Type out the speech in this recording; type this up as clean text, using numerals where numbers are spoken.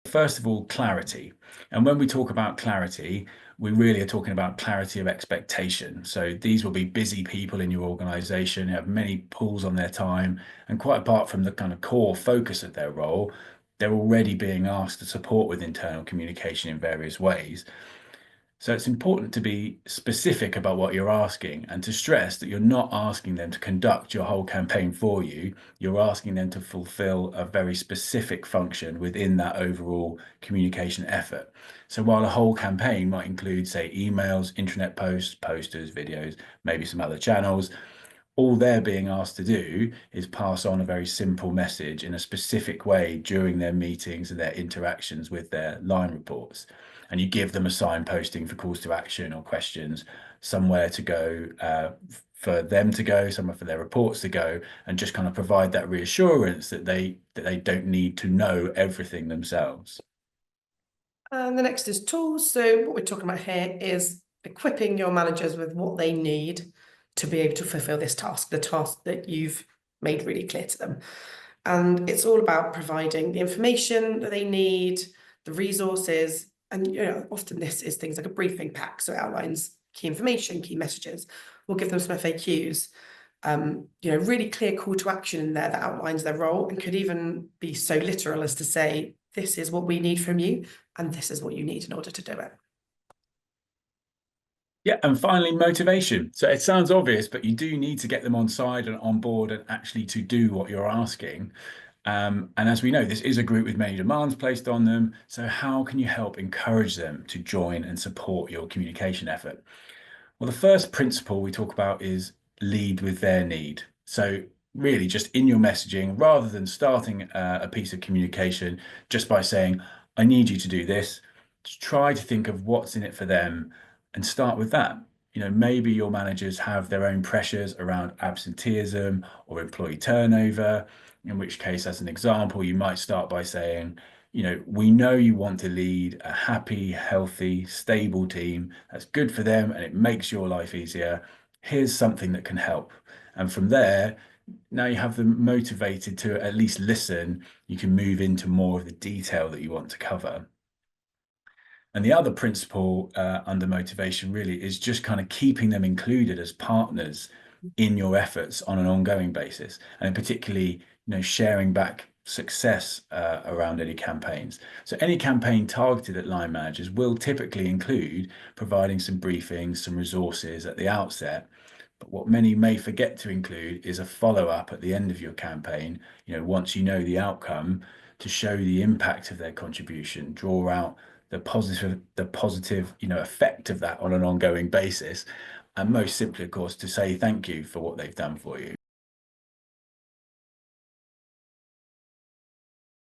First of all, clarity. And when we talk about clarity, we really are talking about clarity of expectation. So these will be busy people in your organization who have many pulls on their time. And quite apart from the kind of core focus of their role, they're already being asked to support with internal communication in various ways. So it's important to be specific about what you're asking and to stress that you're not asking them to conduct your whole campaign for you. You're asking them to fulfill a very specific function within that overall communication effort. So while a whole campaign might include, say, emails, intranet posts, posters, videos, maybe some other channels, all they're being asked to do is pass on a very simple message in a specific way during their meetings and their interactions with their line reports. And you give them a signposting for calls to action or questions, somewhere to go for them to go, somewhere for their reports to go, and just kind of provide that reassurance that they don't need to know everything themselves. And the next is tools. So what we're talking about here is equipping your managers with what they need to be able to fulfill this task, the task that you've made really clear to them. And it's all about providing the information that they need, the resources, and often this is things like a briefing pack, so it outlines key information, key messages. We'll give them some FAQs, really clear call to action in there that outlines their role and could even be so literal as to say, this is what we need from you, and this is what you need in order to do it. Yeah, and finally, motivation. So it sounds obvious, but you do need to get them on side and on board and actually to do what you're asking. And as we know, this is a group with many demands placed on them. So how can you help encourage them to join and support your communication effort? Well, the first principle we talk about is lead with their need. So really just in your messaging, rather than starting a piece of communication just by saying, I need you to do this, try to think of what's in it for them and start with that. Maybe your managers have their own pressures around absenteeism or employee turnover, in which case, as an example, you might start by saying, we know you want to lead a happy, healthy, stable team that's good for them and it makes your life easier. Here's something that can help. And from there, now you have them motivated to at least listen. You can move into more of the detail that you want to cover. And the other principle under motivation really is just kind of keeping them included as partners in your efforts on an ongoing basis, and particularly, sharing back success around any campaigns. So any campaign targeted at line managers will typically include providing some briefings, some resources at the outset. But what many may forget to include is a follow-up at the end of your campaign, once you know the outcome, to show the impact of their contribution, draw out the positive effect of that on an ongoing basis, and most simply, of course, to say thank you for what they've done for you.